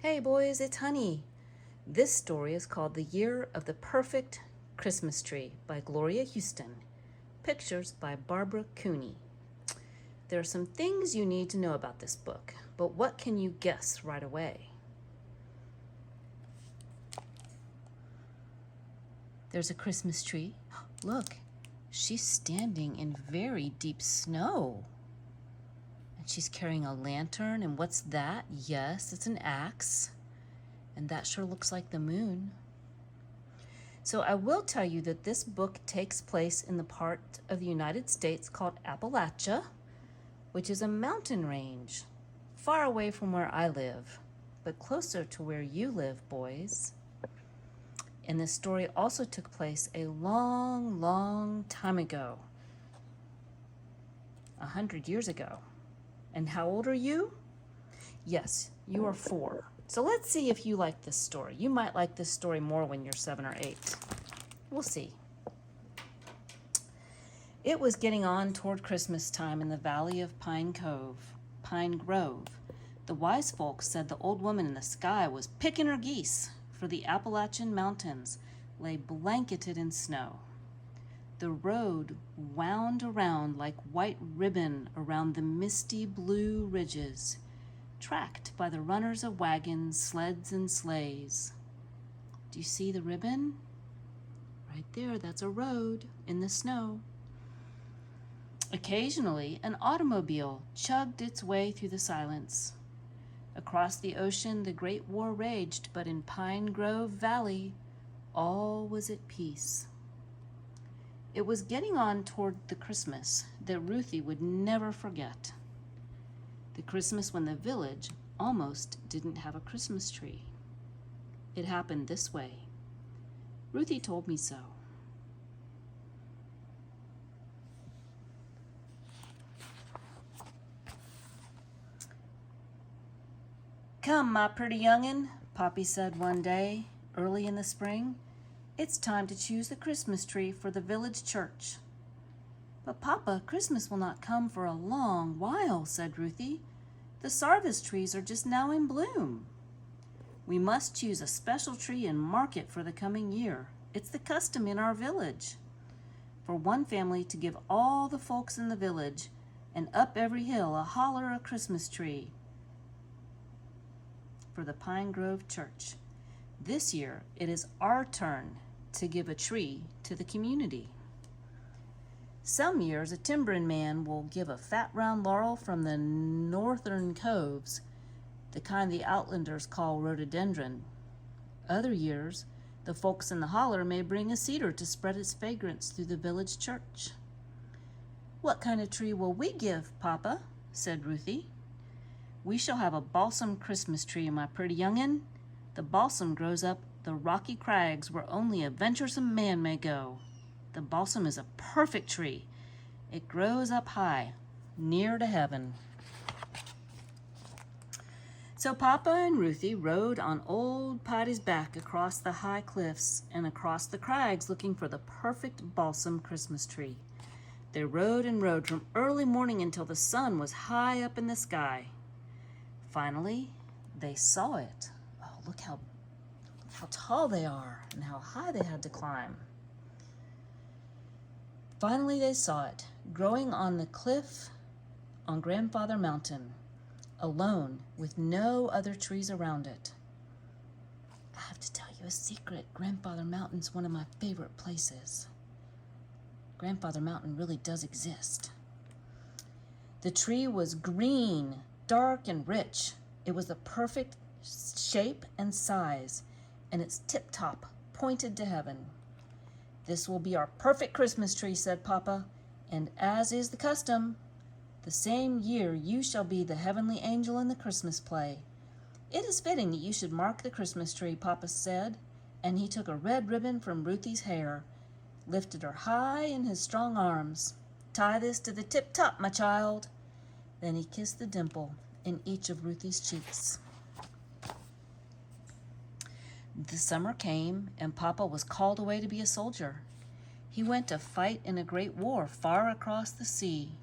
Hey boys, it's Honey. This story is called The Year of the Perfect Christmas Tree by Gloria Houston. Pictures by Barbara Cooney. There are some things you need to know about this book, but what can you guess right away? There's a Christmas tree. Look, she's standing in very deep snow. And she's carrying a lantern, and what's that? Yes, it's an axe. And that sure looks like the moon. So I will tell you that this book takes place in the part of the United States called Appalachia, which is a mountain range, far away from where I live, but closer to where you live, boys. And this story also took place a long, long time ago, 100 years ago. And how old are you? Yes, you are 4. So let's see if you like this story. You might like this story more when you're 7 or 8. We'll see. It was getting on toward Christmas time in the valley of Pine Grove. The wise folks said the old woman in the sky was picking her geese, for the Appalachian Mountains lay blanketed in snow. The road wound around like white ribbon around the misty blue ridges, tracked by the runners of wagons, sleds, and sleighs. Do you see the ribbon? Right there, that's a road in the snow. Occasionally, an automobile chugged its way through the silence. Across the ocean, the Great War raged, but in Pine Grove Valley, all was at peace. It was getting on toward the Christmas that Ruthie would never forget. The Christmas when the village almost didn't have a Christmas tree. It happened this way. Ruthie told me so. "Come, my pretty young'un," Poppy said one day, early in the spring. "It's time to choose the Christmas tree for the village church." "But Papa, Christmas will not come for a long while," said Ruthie. "The sarvice trees are just now in bloom." "We must choose a special tree and mark it for the coming year. It's the custom in our village for one family to give all the folks in the village and up every hill a holler a Christmas tree for the Pine Grove Church. This year, it is our turn to give a tree to the community. Some years, a timbering man will give a fat round laurel from the northern coves, the kind the outlanders call rhododendron. Other years, the folks in the holler may bring a cedar to spread its fragrance through the village church." "What kind of tree will we give, Papa?" said Ruthie. "We shall have a balsam Christmas tree, my pretty young'un. The balsam grows up the rocky crags where only a venturesome man may go. The balsam is a perfect tree. It grows up high, near to heaven." So Papa and Ruthie rode on old Patty's back across the high cliffs and across the crags looking for the perfect balsam Christmas tree. They rode and rode from early morning until the sun was high up in the sky. Finally, they saw it. Oh, look how tall they are and how high they had to climb. Finally, they saw it, growing on the cliff on Grandfather Mountain, alone with no other trees around it. I have to tell you a secret. Grandfather Mountain's one of my favorite places. Grandfather Mountain really does exist. The tree was green, dark and rich. It was the perfect shape and size, and its tip top pointed to heaven. "This will be our perfect Christmas tree," said Papa, "and as is the custom, the same year you shall be the heavenly angel in the Christmas play. It is fitting that you should mark the Christmas tree," Papa said, and he took a red ribbon from Ruthie's hair, lifted her high in his strong arms. "Tie this to the tip top, my child." Then he kissed the dimple in each of Ruthie's cheeks. The summer came, and Papa was called away to be a soldier. He went to fight in a great war far across the sea.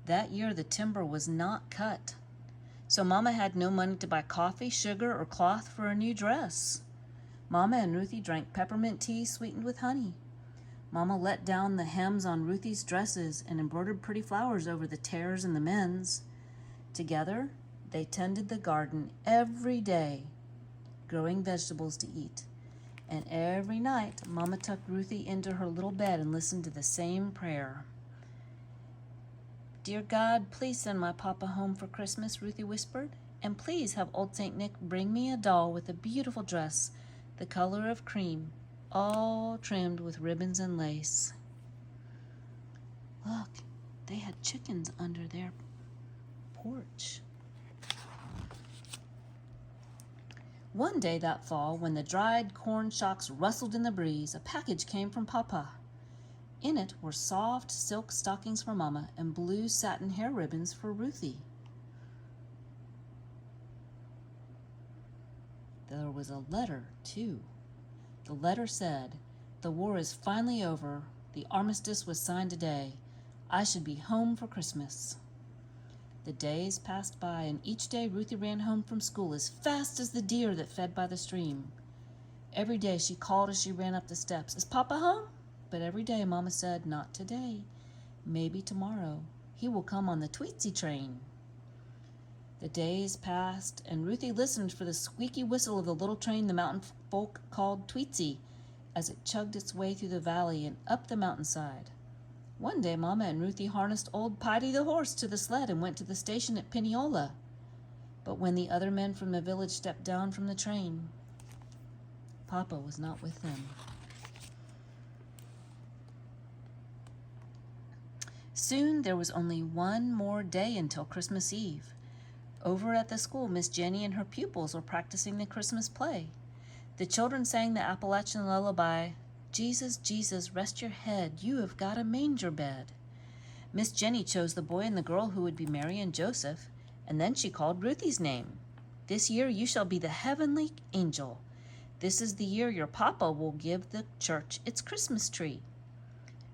That year the timber was not cut. So Mama had no money to buy coffee, sugar, or cloth for a new dress. Mama and Ruthie drank peppermint tea sweetened with honey. Mama let down the hems on Ruthie's dresses and embroidered pretty flowers over the tears in the men's. Together, they tended the garden every day, growing vegetables to eat. And every night, Mama tucked Ruthie into her little bed and listened to the same prayer. "Dear God, please send my papa home for Christmas," Ruthie whispered. "And please have old St. Nick bring me a doll with a beautiful dress, the color of cream, all trimmed with ribbons and lace." Look, they had chickens under their porch. One day that fall, when the dried corn shocks rustled in the breeze, a package came from Papa. In it were soft silk stockings for Mama and blue satin hair ribbons for Ruthie. There was a letter, too. The letter said, "The war is finally over. The armistice was signed today. I should be home for Christmas." The days passed by, and each day Ruthie ran home from school as fast as the deer that fed by the stream. Every day she called as she ran up the steps, "Is Papa home?" But every day Mama said, "Not today. Maybe tomorrow. He will come on the Tweetsie train." The days passed, and Ruthie listened for the squeaky whistle of the little train the mountain folk called Tweetsie as it chugged its way through the valley and up the mountainside. One day Mama and Ruthie harnessed old Piety the horse to the sled and went to the station at Pineola. But when the other men from the village stepped down from the train, Papa was not with them. Soon there was only one more day until Christmas Eve. Over at the school, Miss Jenny and her pupils were practicing the Christmas play. The children sang the Appalachian lullaby, "Jesus, Jesus, rest your head, you have got a manger bed." Miss Jenny chose the boy and the girl who would be Mary and Joseph, and then she called Ruthie's name. "This year you shall be the heavenly angel. This is the year your papa will give the church its Christmas tree."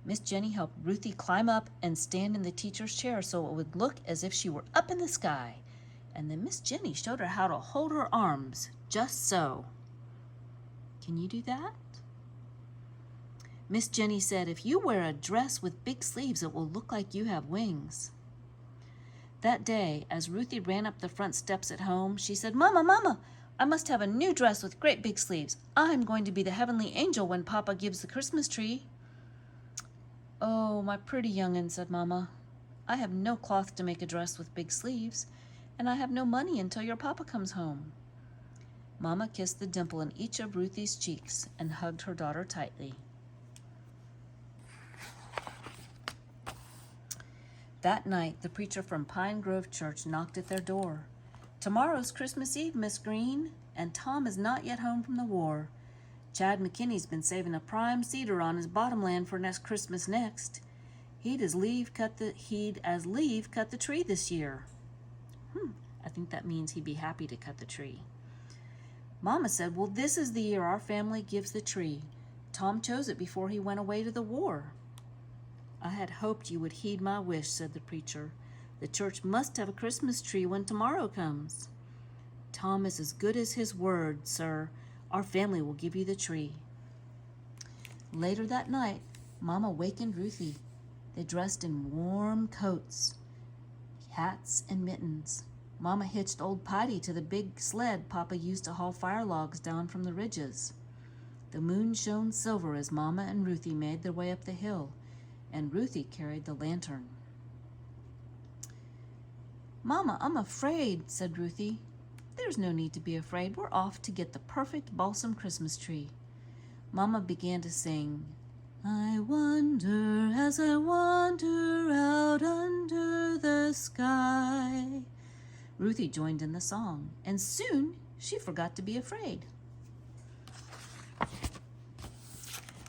Miss Jenny helped Ruthie climb up and stand in the teacher's chair so it would look as if she were up in the sky. And then Miss Jenny showed her how to hold her arms, just so. Can you do that? Miss Jenny said, "If you wear a dress with big sleeves, it will look like you have wings." That day, as Ruthie ran up the front steps at home, she said, "Mama, Mama, I must have a new dress with great big sleeves. I'm going to be the heavenly angel when Papa gives the Christmas tree." "Oh, my pretty young'un," said Mama, "I have no cloth to make a dress with big sleeves, and I have no money until your papa comes home." Mama kissed the dimple in each of Ruthie's cheeks and hugged her daughter tightly. That night, the preacher from Pine Grove Church knocked at their door. "Tomorrow's Christmas Eve, Miss Green, and Tom is not yet home from the war. Chad McKinney's been saving a prime cedar on his bottomland for next Christmas next. He'd as leave cut the tree this year." I think that means he'd be happy to cut the tree. Mama said, "Well, this is the year our family gives the tree. Tom chose it before he went away to the war." "I had hoped you would heed my wish," said the preacher. "The church must have a Christmas tree when tomorrow comes." "Tom is as good as his word, sir. Our family will give you the tree." Later that night, Mama wakened Ruthie. They dressed in warm coats, hats, and mittens. Mama hitched old Piety to the big sled Papa used to haul fire logs down from the ridges. The moon shone silver as Mama and Ruthie made their way up the hill, and Ruthie carried the lantern. "Mama, I'm afraid," said Ruthie. "There's no need to be afraid. We're off to get the perfect balsam Christmas tree." Mama began to sing, "I wonder as I wander out under the sky." Ruthie joined in the song, and soon she forgot to be afraid.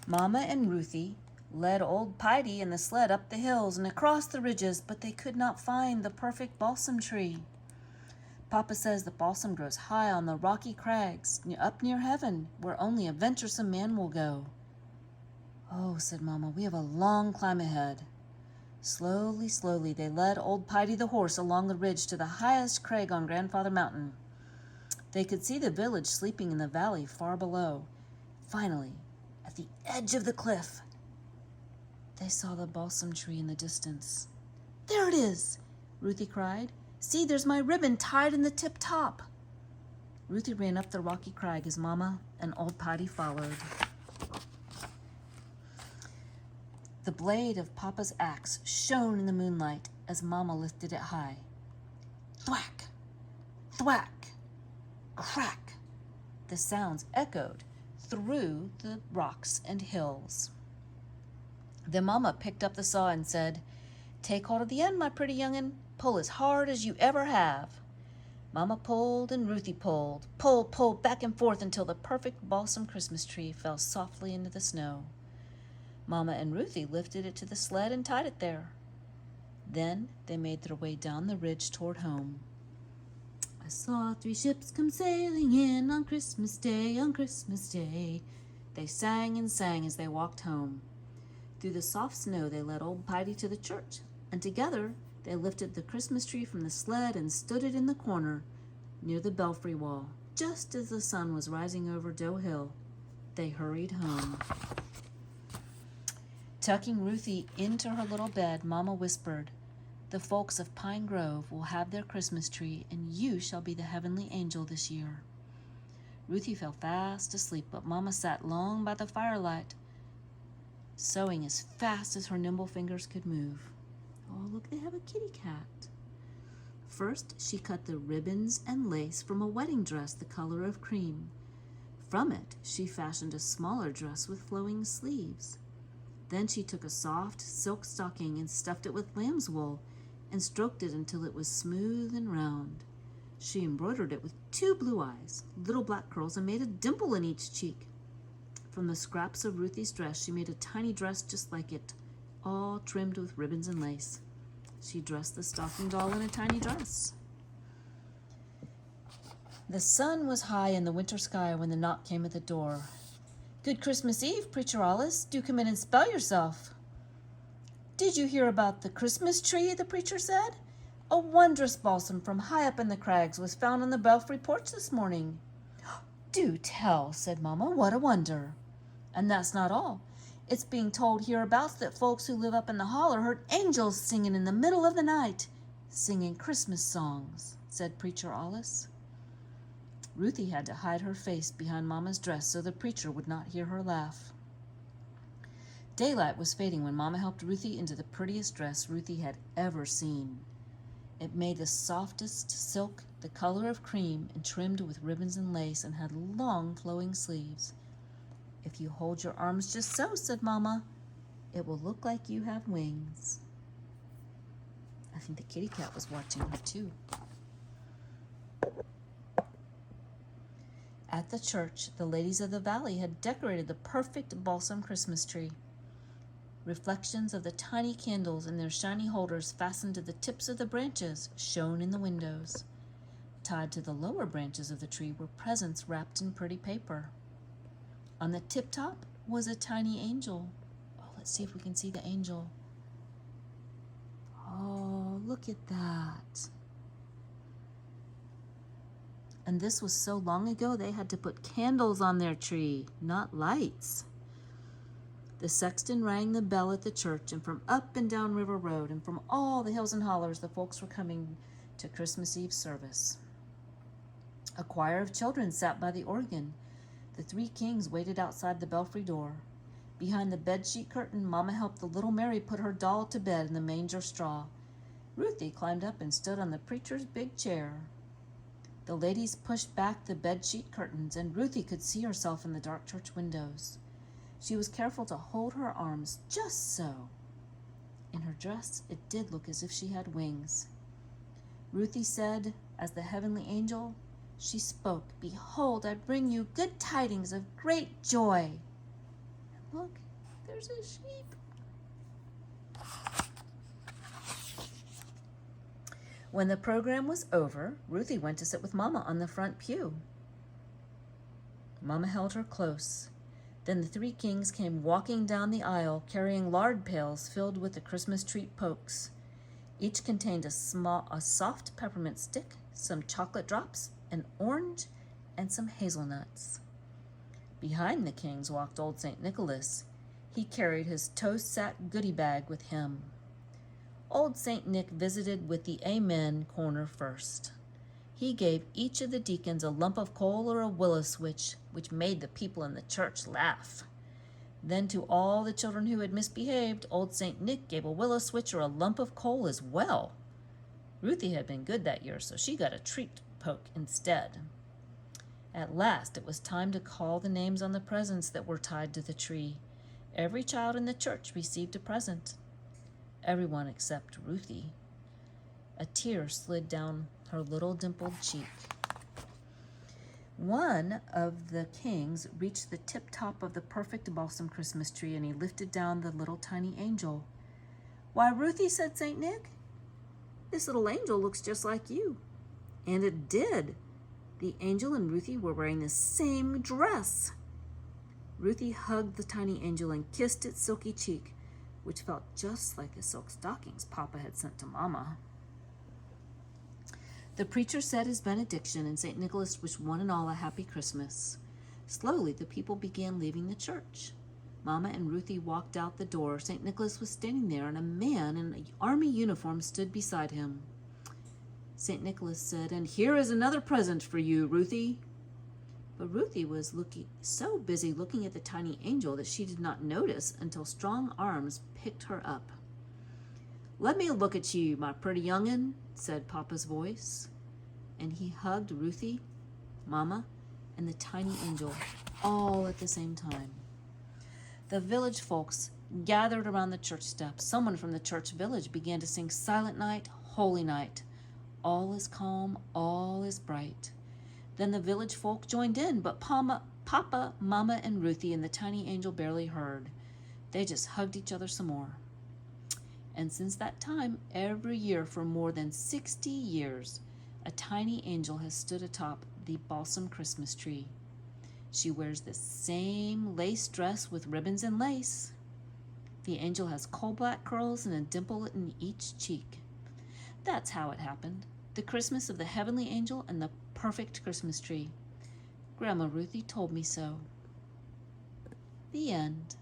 Mama and Ruthie led old Piety and the sled up the hills and across the ridges, but they could not find the perfect balsam tree. "Papa says the balsam grows high on the rocky crags, up near heaven, where only a venturesome man will go." "Oh," said Mama, "we have a long climb ahead." Slowly, slowly, they led old Piety the horse along the ridge to the highest crag on Grandfather Mountain. They could see the village sleeping in the valley far below. Finally, at the edge of the cliff, they saw the balsam tree in the distance. "There it is!" Ruthie cried. "See, there's my ribbon tied in the tip top." Ruthie ran up the rocky crag as Mama and old Piety followed. The blade of Papa's axe shone in the moonlight as Mama lifted it high. Thwack! Thwack! Crack! The sounds echoed through the rocks and hills. Then Mama picked up the saw and said, "Take hold of the end, my pretty young'un. Pull as hard as you ever have." Mama pulled and Ruthie pulled, pulled back and forth until the perfect balsam Christmas tree fell softly into the snow. Mama and Ruthie lifted it to the sled and tied it there. Then they made their way down the ridge toward home. "I saw 3 ships come sailing in on Christmas Day, on Christmas Day," they sang and sang as they walked home. Through the soft snow they led old Piety to the church, and together they lifted the Christmas tree from the sled and stood it in the corner near the belfry wall. Just as the sun was rising over Doe Hill, they hurried home. Tucking Ruthie into her little bed, Mama whispered, "The folks of Pine Grove will have their Christmas tree, and you shall be the heavenly angel this year." Ruthie fell fast asleep, but Mama sat long by the firelight, sewing as fast as her nimble fingers could move. Oh, look, they have a kitty cat. First, she cut the ribbons and lace from a wedding dress the color of cream. From it, she fashioned a smaller dress with flowing sleeves. Then she took a soft silk stocking and stuffed it with lamb's wool and stroked it until it was smooth and round. She embroidered it with 2 blue eyes, little black curls, and made a dimple in each cheek. From the scraps of Ruthie's dress, she made a tiny dress just like it, all trimmed with ribbons and lace. She dressed the stocking doll in a tiny dress. The sun was high in the winter sky when the knock came at the door. "Good Christmas Eve, Preacher Alice. Do come in and spell yourself." "Did you hear about the Christmas tree?" the preacher said. "A wondrous balsam from high up in the crags was found on the belfry porch this morning." "Do tell," said Mama. "What a wonder." "And that's not all. It's being told hereabouts that folks who live up in the holler heard angels singing in the middle of the night, singing Christmas songs," said Preacher Alice. Ruthie had to hide her face behind Mama's dress so the preacher would not hear her laugh. Daylight was fading when Mama helped Ruthie into the prettiest dress Ruthie had ever seen. It made the softest silk, the color of cream, and trimmed with ribbons and lace, and had long flowing sleeves. "If you hold your arms just so," said Mama, "it will look like you have wings." I think the kitty cat was watching her too. At the church, the ladies of the valley had decorated the perfect balsam Christmas tree. Reflections of the tiny candles in their shiny holders fastened to the tips of the branches shone in the windows. Tied to the lower branches of the tree were presents wrapped in pretty paper. On the tip top was a tiny angel. Oh, let's see if we can see the angel. Oh, look at that. And this was so long ago they had to put candles on their tree, not lights. The sexton rang the bell at the church, and from up and down River Road and from all the hills and hollers the folks were coming to Christmas Eve service. A choir of children sat by the organ. The 3 kings waited outside the belfry door. Behind the bedsheet curtain, Mama helped the little Mary put her doll to bed in the manger straw. Ruthie climbed up and stood on the preacher's big chair. The ladies pushed back the bedsheet curtains, and Ruthie could see herself in the dark church windows. She was careful to hold her arms just so. In her dress, it did look as if she had wings. Ruthie said, as the heavenly angel, she spoke, "Behold, I bring you good tidings of great joy." And look, there's a sheep. When the program was over, Ruthie went to sit with Mama on the front pew. Mama held her close. Then the three kings came walking down the aisle, carrying lard pails filled with the Christmas treat pokes. Each contained a soft peppermint stick, some chocolate drops, an orange, and some hazelnuts. Behind the kings walked old St. Nicholas. He carried his toast-sack goodie bag with him. Old St. Nick visited with the Amen corner first. He gave each of the deacons a lump of coal or a willow switch, which made the people in the church laugh. Then to all the children who had misbehaved, old St. Nick gave a willow switch or a lump of coal as well. Ruthie had been good that year, so she got a treat poke instead. At last, it was time to call the names on the presents that were tied to the tree. Every child in the church received a present. Everyone except Ruthie. A tear slid down her little dimpled cheek. One of the kings reached the tip-top of the perfect balsam Christmas tree, and he lifted down the little tiny angel. "Why, Ruthie," said St. Nick, "this little angel looks just like you." And it did. The angel and Ruthie were wearing the same dress. Ruthie hugged the tiny angel and kissed its silky cheek, which felt just like the silk stockings Papa had sent to Mama. The preacher said his benediction, and St. Nicholas wished one and all a happy Christmas. Slowly, the people began leaving the church. Mama and Ruthie walked out the door. St. Nicholas was standing there, and a man in an army uniform stood beside him. St. Nicholas said, "And here is another present for you, Ruthie." But Ruthie was so busy looking at the tiny angel that she did not notice until strong arms picked her up. "Let me look at you, my pretty young'un," said Papa's voice. And he hugged Ruthie, Mama, and the tiny angel, all at the same time. The village folks gathered around the church steps. Someone from the church village began to sing Silent Night, Holy Night. All is calm, all is bright. Then the village folk joined in, but Papa, Mama, and Ruthie and the tiny angel barely heard. They just hugged each other some more. And since that time, every year for more than 60 years, a tiny angel has stood atop the balsam Christmas tree. She wears the same lace dress with ribbons and lace. The angel has coal-black curls and a dimple in each cheek. That's how it happened. The Christmas of the heavenly angel and the perfect Christmas tree. Grandma Ruthie told me so. The end.